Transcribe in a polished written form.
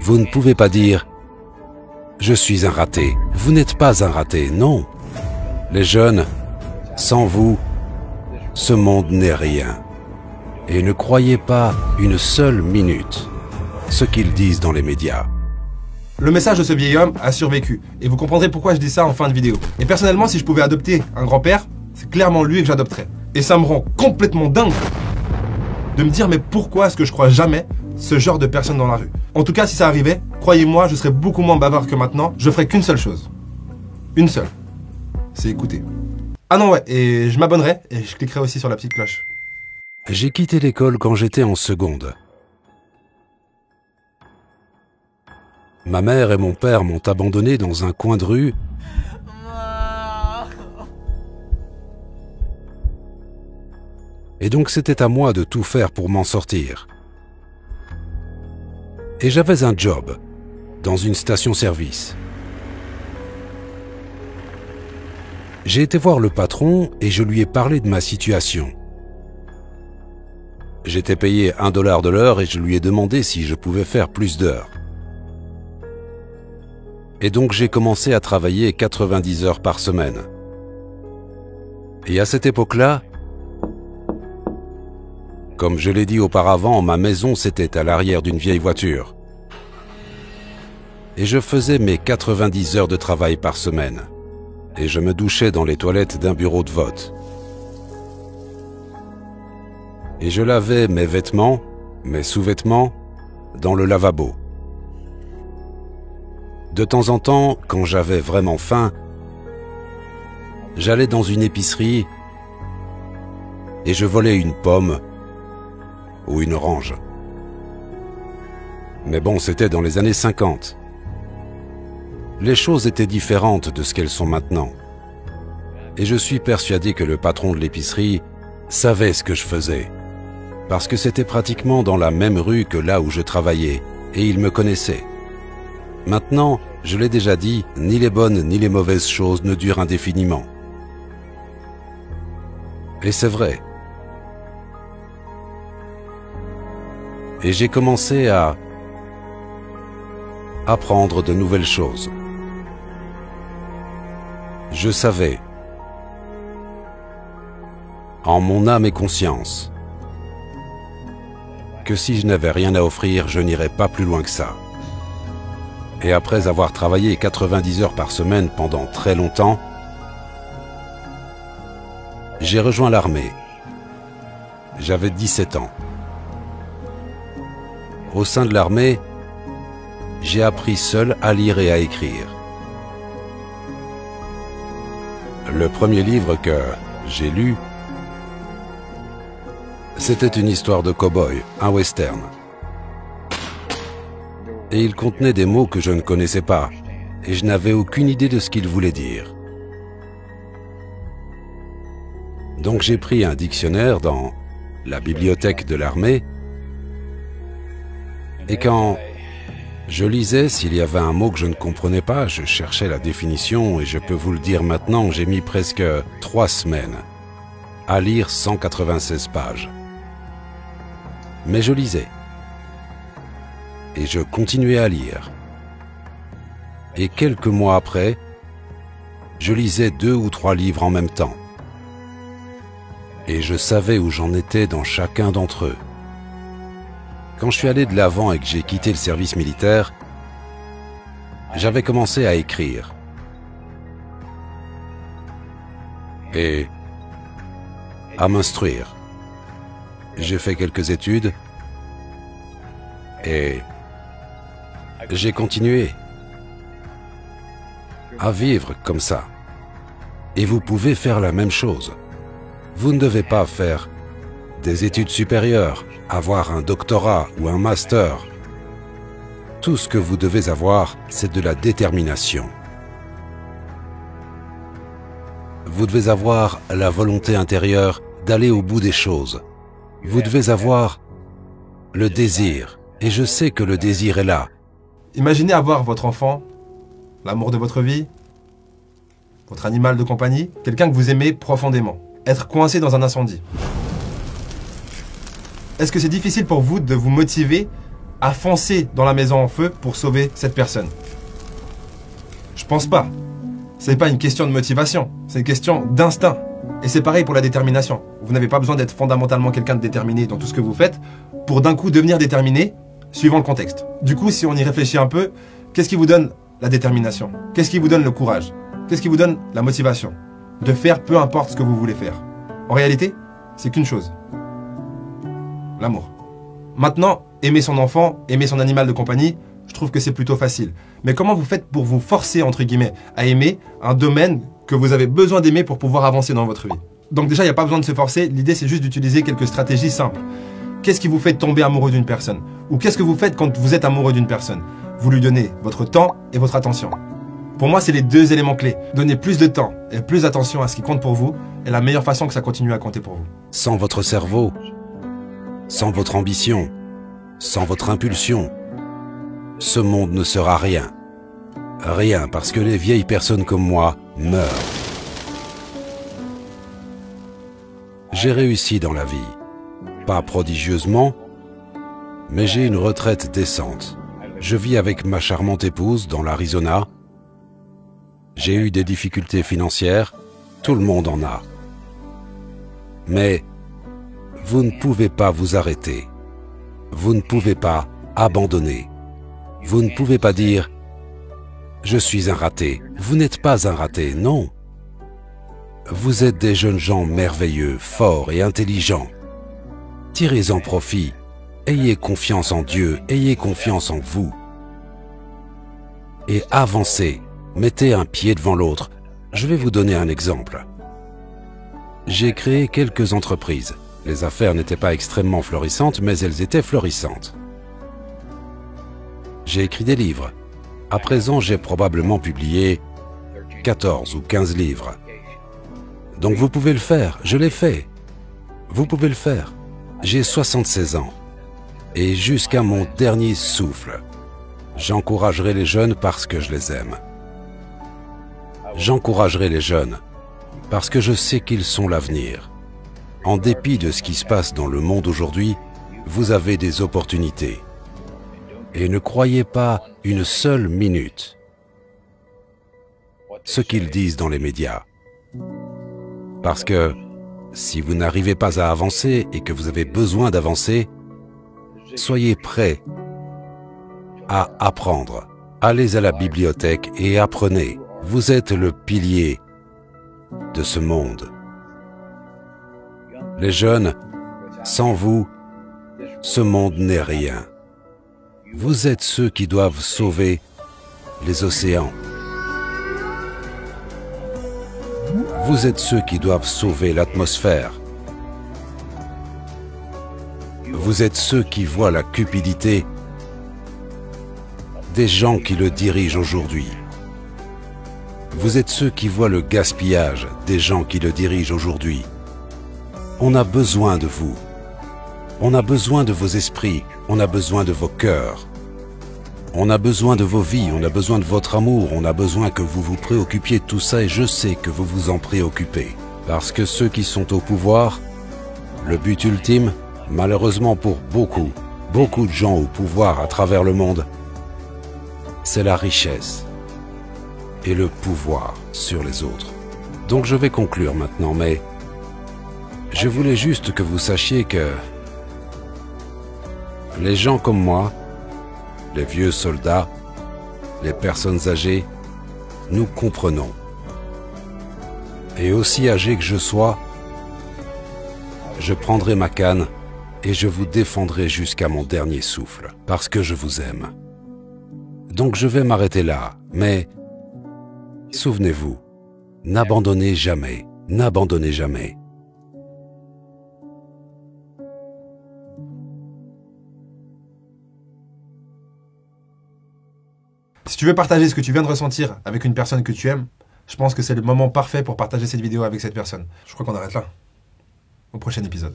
Vous ne pouvez pas dire « Je suis un raté ». Vous n'êtes pas un raté, non. Les jeunes, sans vous, ce monde n'est rien. Et ne croyez pas une seule minute ce qu'ils disent dans les médias. Le message de ce vieil homme a survécu, et vous comprendrez pourquoi je dis ça en fin de vidéo. Et personnellement, si je pouvais adopter un grand-père, c'est clairement lui que j'adopterais. Et ça me rend complètement dingue de me dire mais pourquoi est-ce que je crois jamais ce genre de personne dans la rue. En tout cas, si ça arrivait, croyez-moi, je serais beaucoup moins bavard que maintenant. Je ferais qu'une seule chose. Une seule. C'est écouter. Ah non ouais, et je m'abonnerai et je cliquerai aussi sur la petite cloche. J'ai quitté l'école quand j'étais en seconde. Ma mère et mon père m'ont abandonné dans un coin de rue. Et donc c'était à moi de tout faire pour m'en sortir. Et j'avais un job dans une station-service. J'ai été voir le patron et je lui ai parlé de ma situation. J'étais payé 1 $ de l'heure et je lui ai demandé si je pouvais faire plus d'heures. Et donc j'ai commencé à travailler 90 heures par semaine. Et à cette époque-là, comme je l'ai dit auparavant, ma maison c'était à l'arrière d'une vieille voiture. Et je faisais mes 90 heures de travail par semaine. Et je me douchais dans les toilettes d'un bureau de vote. Et je lavais mes vêtements, mes sous-vêtements, dans le lavabo. De temps en temps, quand j'avais vraiment faim, j'allais dans une épicerie et je volais une pomme ou une orange. Mais bon, c'était dans les années 50. Les choses étaient différentes de ce qu'elles sont maintenant. Et je suis persuadé que le patron de l'épicerie savait ce que je faisais. Parce que c'était pratiquement dans la même rue que là où je travaillais, et il me connaissait. Maintenant, je l'ai déjà dit, ni les bonnes ni les mauvaises choses ne durent indéfiniment. Et c'est vrai. Et j'ai commencé à apprendre de nouvelles choses. Je savais, en mon âme et conscience, que si je n'avais rien à offrir, je n'irais pas plus loin que ça. Et après avoir travaillé 90 heures par semaine pendant très longtemps, j'ai rejoint l'armée. J'avais 17 ans. Au sein de l'armée, j'ai appris seul à lire et à écrire. Le premier livre que j'ai lu, c'était une histoire de cow-boy, un western. Et il contenait des mots que je ne connaissais pas, et je n'avais aucune idée de ce qu'ils voulaient dire. Donc j'ai pris un dictionnaire dans la bibliothèque de l'armée, et quand je lisais, s'il y avait un mot que je ne comprenais pas, je cherchais la définition, et je peux vous le dire maintenant, j'ai mis presque 3 semaines à lire 196 pages. Mais je lisais. Et je continuais à lire. Et quelques mois après, je lisais 2 ou 3 livres en même temps. Et je savais où j'en étais dans chacun d'entre eux. Quand je suis allé de l'avant et que j'ai quitté le service militaire, j'avais commencé à écrire. Et à m'instruire. J'ai fait quelques études et j'ai continué à vivre comme ça. Et vous pouvez faire la même chose. Vous ne devez pas faire des études supérieures, avoir un doctorat ou un master. Tout ce que vous devez avoir, c'est de la détermination. Vous devez avoir la volonté intérieure d'aller au bout des choses. Vous devez avoir le désir. Et je sais que le désir est là. Imaginez avoir votre enfant, l'amour de votre vie, votre animal de compagnie, quelqu'un que vous aimez profondément, être coincé dans un incendie. Est-ce que c'est difficile pour vous de vous motiver à foncer dans la maison en feu pour sauver cette personne? Je pense pas. C'est pas une question de motivation, c'est une question d'instinct. Et c'est pareil pour la détermination. Vous n'avez pas besoin d'être fondamentalement quelqu'un de déterminé dans tout ce que vous faites pour d'un coup devenir déterminé suivant le contexte. Du coup, si on y réfléchit un peu, qu'est-ce qui vous donne la détermination? Qu'est-ce qui vous donne le courage? Qu'est-ce qui vous donne la motivation? De faire peu importe ce que vous voulez faire. En réalité, c'est qu'une chose. L'amour. Maintenant, aimer son enfant, aimer son animal de compagnie, je trouve que c'est plutôt facile. Mais comment vous faites pour vous forcer, entre guillemets, à aimer un domaine que vous avez besoin d'aimer pour pouvoir avancer dans votre vie? Donc déjà, il n'y a pas besoin de se forcer. L'idée, c'est juste d'utiliser quelques stratégies simples. Qu'est-ce qui vous fait tomber amoureux d'une personne? Ou qu'est-ce que vous faites quand vous êtes amoureux d'une personne? Vous lui donnez votre temps et votre attention. Pour moi, c'est les deux éléments clés. Donner plus de temps et plus d'attention à ce qui compte pour vous est la meilleure façon que ça continue à compter pour vous. Sans votre cerveau, sans votre ambition, sans votre impulsion, ce monde ne sera rien. Rien, parce que les vieilles personnes comme moi meurent. J'ai réussi dans la vie. Pas prodigieusement, mais j'ai une retraite décente. Je vis avec ma charmante épouse dans l'Arizona. J'ai eu des difficultés financières, tout le monde en a. Mais vous ne pouvez pas vous arrêter. Vous ne pouvez pas abandonner. Vous ne pouvez pas dire « Je suis un raté ». Vous n'êtes pas un raté, non. Vous êtes des jeunes gens merveilleux, forts et intelligents. Tirez-en profit. Ayez confiance en Dieu, ayez confiance en vous. Et avancez. Mettez un pied devant l'autre. Je vais vous donner un exemple. J'ai créé quelques entreprises. Les affaires n'étaient pas extrêmement florissantes, mais elles étaient florissantes. J'ai écrit des livres. À présent, j'ai probablement publié 14 ou 15 livres. Donc vous pouvez le faire, je l'ai fait. Vous pouvez le faire. J'ai 76 ans. Et jusqu'à mon dernier souffle, j'encouragerai les jeunes parce que je les aime. J'encouragerai les jeunes parce que je sais qu'ils sont l'avenir. En dépit de ce qui se passe dans le monde aujourd'hui, vous avez des opportunités. Et ne croyez pas une seule minute ce qu'ils disent dans les médias. Parce que si vous n'arrivez pas à avancer et que vous avez besoin d'avancer, soyez prêts à apprendre. Allez à la bibliothèque et apprenez. Vous êtes le pilier de ce monde. Les jeunes, sans vous, ce monde n'est rien. Vous êtes ceux qui doivent sauver les océans. Vous êtes ceux qui doivent sauver l'atmosphère. Vous êtes ceux qui voient la cupidité des gens qui le dirigent aujourd'hui. Vous êtes ceux qui voient le gaspillage des gens qui le dirigent aujourd'hui. On a besoin de vous. On a besoin de vos esprits. On a besoin de vos cœurs. On a besoin de vos vies. On a besoin de votre amour. On a besoin que vous vous préoccupiez de tout ça et je sais que vous vous en préoccupez. Parce que ceux qui sont au pouvoir, le but ultime, malheureusement pour beaucoup de gens au pouvoir à travers le monde, c'est la richesse et le pouvoir sur les autres. Donc je vais conclure maintenant, mais je voulais juste que vous sachiez que les gens comme moi, les vieux soldats, les personnes âgées, nous comprenons. Et aussi âgé que je sois, je prendrai ma canne et je vous défendrai jusqu'à mon dernier souffle, parce que je vous aime. Donc je vais m'arrêter là, mais souvenez-vous, n'abandonnez jamais, n'abandonnez jamais. Si tu veux partager ce que tu viens de ressentir avec une personne que tu aimes, je pense que c'est le moment parfait pour partager cette vidéo avec cette personne. Je crois qu'on arrête là. Au prochain épisode.